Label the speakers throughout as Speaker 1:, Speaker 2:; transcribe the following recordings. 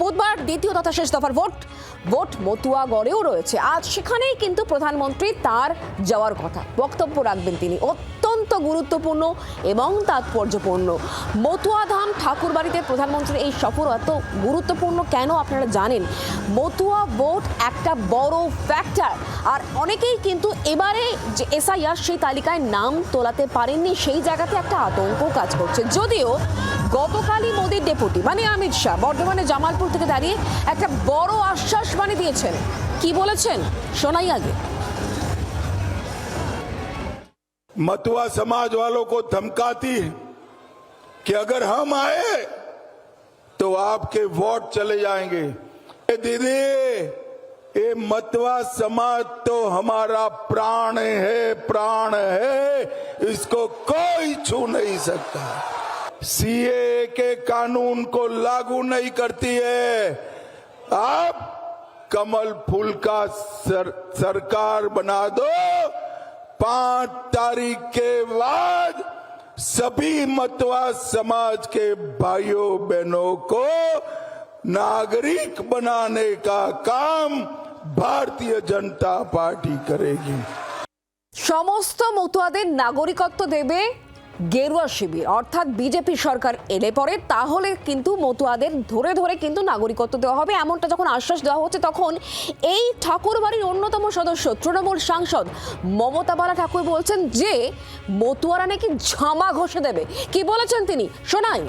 Speaker 1: বুধবার দ্বিতীয় তথা শেষ দফার ভোট মতুয়াগড়েও রয়েছে। আজ সেখানেই কিন্তু প্রধানমন্ত্রী তার যাওয়ার কথা, বক্তব্য রাখবেন তিনি, অত্যন্ত গুরুত্বপূর্ণ এবং তাৎপর্যপূর্ণ। মতুয়াধাম ঠাকুরবাড়িতে প্রধানমন্ত্রীর এই সফর এত গুরুত্বপূর্ণ কেন আপনারা জানেন। মতুয়া ভোট একটা বড় ফ্যাক্টর, আর অনেকেই কিন্তু এবারে যে এসআইআর সেই তালিকায় নাম তোলাতে পারেননি, সেই জায়গাতে একটা আতঙ্ক কাজ করছে। যদিও গতকালই মোদির ডেপুটি মানে অমিত শাহ বর্ধমানে জামালপুর থেকে দাঁড়িয়ে একটা বড় আশ্বাস বাণী দিয়েছেন। কি বলেছেন শোনাই আগে।
Speaker 2: मतुआ समाज वालों को धमकाती है कि अगर हम आए तो आपके वोट चले जाएंगे। दीदी, ये मतुआ समाज तो हमारा प्राण है, इसको कोई छू नहीं सकता। सीए के कानून को लागू नहीं करती है। आप कमल फूल का सरकार बना दो, 5 तारीख के बाद सभी मतुआ समाज के भाइयों बहनों को नागरिक बनाने का काम भारतीय जनता पार्टी करेगी।
Speaker 1: সমস্ত মতুয়াদের নাগরিকত্ব দেবে গেরুয়া শিবির, অর্থাৎ বিজেপি সরকার এলে পরে তাহলে কিন্তু মতুয়াদের ধরে ধরে কিন্তু নাগরিকত্ব দেওয়া হবে, এমনটা যখন আশ্বাস দেওয়া হচ্ছে তখন এই ঠাকুরবাড়ির অন্যতম সদস্য তৃণমূল সাংসদ মমতা বালা ঠাকুর বলছেন যে মতুয়ারা নাকি ঝামা ঘষে দেবে। কি বলেছেন তিনি শোনাই।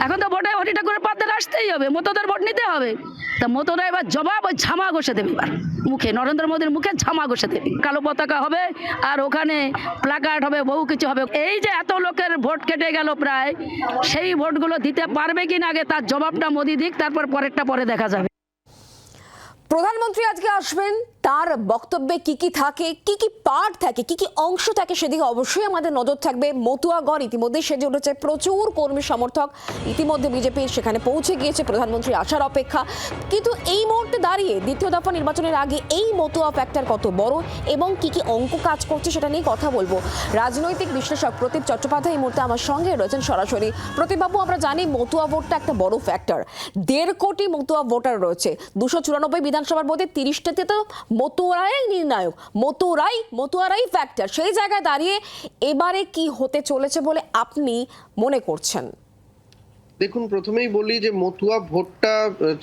Speaker 3: এখন তো ভোটে হরিটা করে পাদ্দার আসতেই হবে, মতোদের ভোট নিতে হবে। তা মতোরা এবার জবাব ওই ঝামা ঘষে দেবে, এবার মুখে নরেন্দ্র মোদীর মুখে ঝামা ঘষে দেবে। কালো পতাকা হবে আর ওখানে প্লাকার্ড হবে, বহু কিছু হবে। এই যে এত লোকের ভোট কেটে গেল প্রায়, সেই ভোটগুলো দিতে পারবে কিনা আগে তার জবাবটা মোদী দিক, তারপর পরেরটা পরে দেখা যাবে।
Speaker 1: প্রধানমন্ত্রী আজকে আসবেন, তার বক্তব্যে কি কি থাকে, কি কি পার্ট থাকে, কি কি অংশ থাকে সেদিকে অবশ্যই আমাদের নজর থাকবে। মতুয়াগড় ইতিমধ্যে সেজে উঠেছে, প্রচুর কর্মী সমর্থক ইতিমধ্যে বিজেপির সেখানে পৌঁছে গিয়েছে, প্রধানমন্ত্রী আসার অপেক্ষা। কিন্তু এই মুহূর্তে দাঁড়িয়ে দ্বিতীয় দফা নির্বাচনের আগে এই মতুয়া ফ্যাক্টর কত বড় এবং কি কি অঙ্ক কাজ করছে সেটা নিয়ে কথা বলবো। রাজনৈতিক বিশ্লেষক প্রদীপ চট্টোপাধ্যায় এই মুহূর্তে আমার সঙ্গে রয়েছেন সরাসরি। প্রদীপবাবু, আমরা জানি মতুয়া ভোটটা একটা বড় ফ্যাক্টর, 1.5 কোটি মতুয়া ভোটার রয়েছে, 294 বিধানসভার মধ্যে 30টাতে তো মতুয়ারাই নির্ণায়ক, মতুয়ারাই ফ্যাক্টর। সেই জায়গায় দাঁড়িয়ে এবারে কি হতে চলেছে বলে আপনি মনে করছেন?
Speaker 4: দেখুন, প্রথমেই বলি যে মতুয়া ভোটটা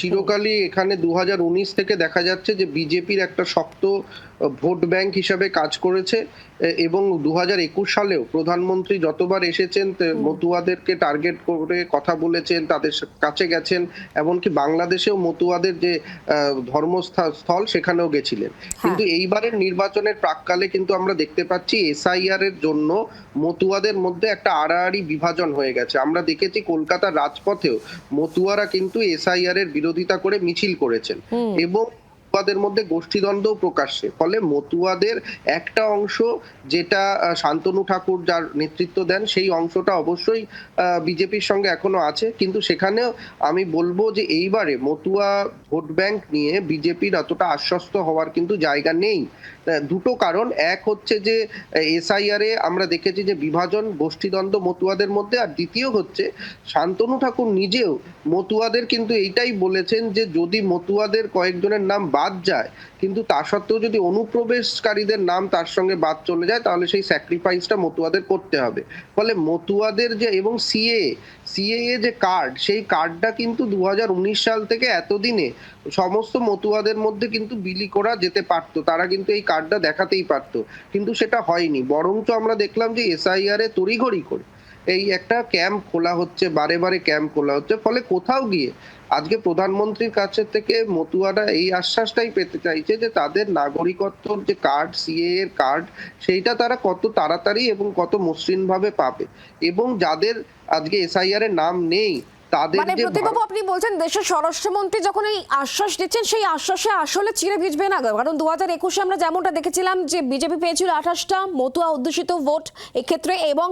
Speaker 4: চিরকালই এখানে 2019 থেকে দেখা যাচ্ছে যে বিজেপির একটা শক্ত ভোট ব্যাংক হিসাবে কাজ করেছে, এবং 2021 সালেও প্রধানমন্ত্রী যতবার এসেছেন মতুয়াদেরকে টার্গেট করে কথা বলেছেন, তাদের কাছে গেছেন, এমনকি বাংলাদেশেও মতুয়াদের যে ধর্মস্থল সেখানেও গেছিলেন। কিন্তু এইবারের নির্বাচনের প্রাককালে কিন্তু আমরা দেখতে পাচ্ছি এসআইআর এর জন্য মতুয়াদের মধ্যে একটা আড়াআড়ি বিভাজন হয়ে গেছে। আমরা দেখেছি কলকাতার রাজপথেও মতুয়ারা কিন্তু এসআইআর এর বিরোধিতা করে মিছিল করেছেন, এবং মতুয়াদের মধ্যে গোষ্ঠীদ্বন্দ্ব প্রকাশ্যে। ফলে মতুয়াদের একটা অংশ, যেটা শান্তনু ঠাকুর যার নেতৃত্ব দেন, সেই অংশটা অবশ্যই বিজেপির সঙ্গে এখনো আছে। কিন্তু সেখানেও আমি বলবো যে এইবারে মতুয়া ভোট ব্যাংক নিয়ে বিজেপির অতটা আশ্বস্ত হওয়ার কিন্তু জায়গা নেই। দুটো কারণ, এক হচ্ছে যে এসআইআর এ আমরা দেখেছি যে বিভাজন, গোষ্ঠীদ্বন্দ্ব মতুয়াদের মধ্যে, আর দ্বিতীয় হচ্ছে শান্তনু ঠাকুর নিজেও মতুয়াদের কিন্তু এইটাই বলেছেন যে যদি মতুয়াদের কয়েকজনের নাম বাদ যায়, কিন্তু তা সত্ত্বেও যদি অনুপ্রবেশকারীদের নাম তার সঙ্গে বাদ চলে যায়, তাহলে সেই স্যাক্রিফাইসটা মতুয়াদের করতে হবে। ফলে মতুয়াদের যে এবং সিএএ যে কার্ড, সেই কার্ডটা কিন্তু 2019 সাল থেকে এতদিনে সমস্ত মতুয়াদের মধ্যে কিন্তু বিলি করা যেতে পারতো, তারা কিন্তু এই কার্ডটা দেখাতেই পারতো, কিন্তু সেটা হয়নি। বরঞ্চ আমরা দেখলাম যে এসআইআর এ তড়িঘড়ি করে এই একটা ক্যাম্প খোলা হচ্ছে, বারে বারে ক্যাম্প খোলা হচ্ছে। ফলে কোথাও গিয়ে আজকে প্রধানমন্ত্রীর কাছে থেকে মতুয়ারা এই আশ্বাসটাই পেতে চাইছে যে তাদের নাগরিকত্বর যে কার্ড, সিএ এর কার্ড, সেইটা তারা কত তাড়াতাড়ি এবং কত মসৃণ ভাবে পাবে, এবং যাদের আজকে এসআইআর এর নাম নেই তাদের
Speaker 1: মানে প্রতিবাবু আপনি বলছেন দেশের স্বরাষ্ট্রমন্ত্রী যখন এই আশ্বাস দিচ্ছেন, সেই আশ্বাসে আসলে চিরে ভিজবে না, কারণ 2021-এ আমরা যেমনটা দেখেছিলাম যে বিজেপি পেয়েছিল 28টা মতুয়া অধ্যুষিত ভোট এক্ষেত্রে, এবং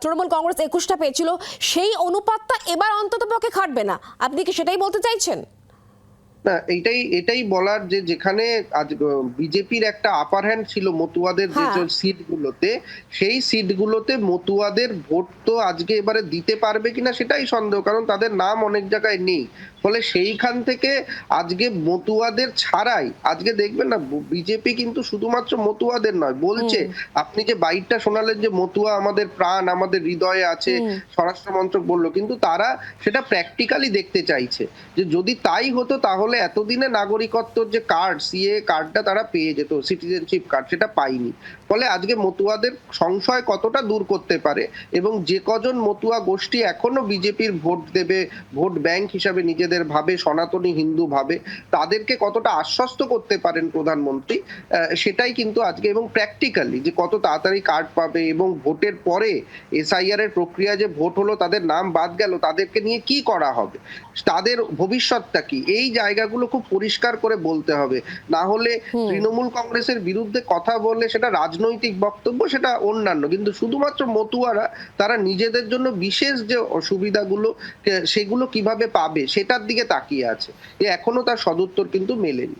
Speaker 1: তৃণমূল কংগ্রেস 21টা পেয়েছিল। সেই অনুপাতটা এবার অন্ততপক্ষে খাটবে না, আপনি কি সেটাই বলতে চাইছেন?
Speaker 4: না, এটাই বলার যে যেখানে আজ বিজেপির একটা আপার হ্যান্ড ছিল মতুয়াদের যে
Speaker 1: হ্যাঁ।
Speaker 4: সিটগুলোতে, সেই সিটগুলোতে মতুয়াদের ভোট তো আজকে এবারে দিতে পারবে কিনা সেটাই সন্দেহ, কারণ তাদের নাম অনেক জায়গায় নেই। ফলে সেইখান থেকে আজকে মতুয়াদের ছাড়াই আজকে দেখবেন না, বিজেপি কিন্তু শুধুমাত্র মতুয়াদের নয় বলছে। আপনি যে বাইটটা শোনালেন যে মতুয়া আমাদের প্রাণ, আমাদের হৃদয়ে আছে, স্বরাষ্ট্র মন্ত্রক বললো, কিন্তু তারা সেটা প্র্যাকটিক্যালি দেখতে চাইছে যে যদি তাই হতো তাহলে এতদিনে নাগরিকত্বর যে কার্ড, সিএ কার্ডটা তারা পেয়ে যেত, সিটিজেনশিপ কার্ড, সেটা পাইনি। ফলে আজকে মতুয়াদের সংশয় কতটা দূর করতে পারে, এবং যে কজন মতুয়া গোষ্ঠী এখনো বিজেপির ভোট দেবে, ভোট ব্যাংক হিসাবে নিজেদের ভাবে, সনাতনী হিন্দু ভাবে, তাদেরকে কতটা আশ্বস্ত করতে পারেন প্রধানমন্ত্রী, সেটাই কিন্তু আজকে, এবং প্র্যাকটিক্যালি যে কত তাড়াতাড়ি কার্ড পাবে, এবং ভোটের পরে এসআইআর এর প্রক্রিয়া যে ভোট হলো তাদের নাম বাদ গেল, তাদেরকে নিয়ে কি করা হবে, তাদের ভবিষ্যৎটা কি, এই জায়গাগুলো খুব পরিষ্কার করে বলতে হবে। না হলে তৃণমূল কংগ্রেসের বিরুদ্ধে কথা বললে সেটা রাজনৈতিক বক্তব্য, সেটা অন্যান্য, কিন্তু শুধুমাত্র মতুয়ারা তারা নিজেদের জন্য বিশেষ যে সুবিধাগুলো সেগুলো কিভাবে পাবে সেটার দিকে তাকিয়ে আছে, এখনো তার সদুত্তর কিন্তু মেলেনি।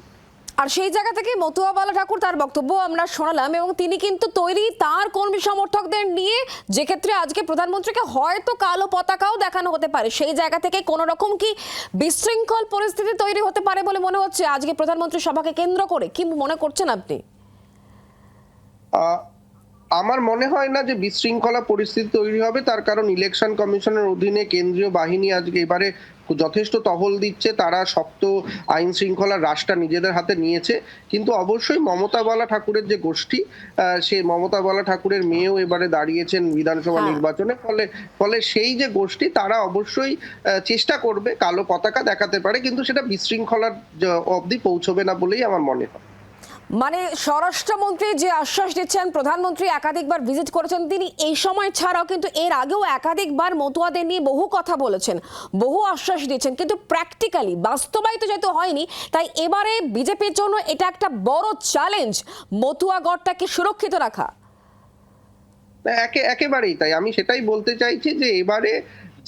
Speaker 1: আর সেই জায়গা থেকে মতুয়া বালা ঠাকুর তার বক্তব্য আমরা শোনালাম, এবং তিনি কিন্তু তৈরি তার কর্মী সমর্থকদের নিয়ে, যে ক্ষেত্রে আজকে প্রধানমন্ত্রীকে হয়তো কালো পতাকাও দেখানো হতে পারে, সেই জায়গা থেকে কোনো রকম কি বিশৃঙ্খল পরিস্থিতি তৈরি হতে পারে বলে মনে হচ্ছে আজকে প্রধানমন্ত্রী সভাকে কেন্দ্র করে? কি মনে করছেন আপনি?
Speaker 4: আমার মনে হয় না যে বিশৃঙ্খলা পরিস্থিতি তৈরি হবে, তার কারণ ইলেকশন কমিশনের অধীনে কেন্দ্রীয় বাহিনী আজকে এবারে যথেষ্ট টহল দিচ্ছে, তারা শক্ত আইন শৃঙ্খলার রাশটা নিজেদের হাতে নিয়েছে। কিন্তু অবশ্যই মমতা বালা ঠাকুরের যে গোষ্ঠী, সে মমতা বালা ঠাকুরের মেয়েও এবারে দাঁড়িয়েছেন বিধানসভা নির্বাচনে, ফলে সেই যে গোষ্ঠী তারা অবশ্যই চেষ্টা করবে কালো পতাকা দেখাতে পারে, কিন্তু সেটা বিশৃঙ্খলার অবধি পৌঁছবে না বলেই আমার মনে হয়।
Speaker 1: মানে স্বরাষ্ট্রমন্ত্রী যে আশ্বাস দিচ্ছেন, প্রধানমন্ত্রী একাধিকবার ভিজিট করেছেন, তিনি এই সময় ছাড়াও কিন্তু এর আগেও একাধিকবার মতুয়াদের নিয়ে বহু কথা বলেছেন, বহু আশ্বাস দিচ্ছেন, কিন্তু প্র্যাকটিক্যালি বাস্তবায়িত যেহেতু হয়নি, তাই এবারে বিজেপির জন্য এটা একটা বড় চ্যালেঞ্জ, মতুয়া গড়টাকে সুরক্ষিত রাখা।
Speaker 4: একেবারেই তাই, আমি সেটাই বলতে চাইছি যে এবারে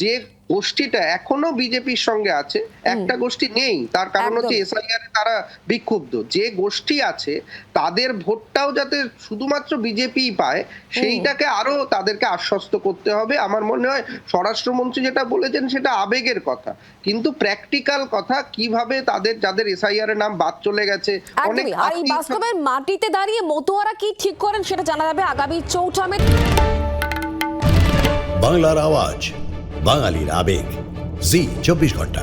Speaker 4: যে গোষ্ঠীটা এখনো বিজেপির সঙ্গে আছে, একটা গোষ্ঠী নেই, তার কারণ হচ্ছে এসআইআর তারা বিক্ষুব্ধ। যে গোষ্ঠী আছে তাদের ভোটটাও যাতে শুধুমাত্র বিজেপি পায়, সেইটাকে আরো তাদেরকে আশ্বস্ত করতে হবে। আমার মনে হয় স্বরাষ্ট্রমন্ত্রী যেটা বলেছেন সেটা আবেগের কথা, কিন্তু প্র্যাকটিক্যাল কথা, কিভাবে তাদের যাদের এসআইআর এর নাম বাদ চলে গেছে, অনেক
Speaker 1: আর এই বাস্তবের মাটিতে দাঁড়িয়ে মতুয়ারা কি ঠিক করেন সেটা জানা যাবে আগামী 4 মে।
Speaker 5: বাংলার আওয়াজ, বাঙালির আবেগ, জি 24 ঘন্টা।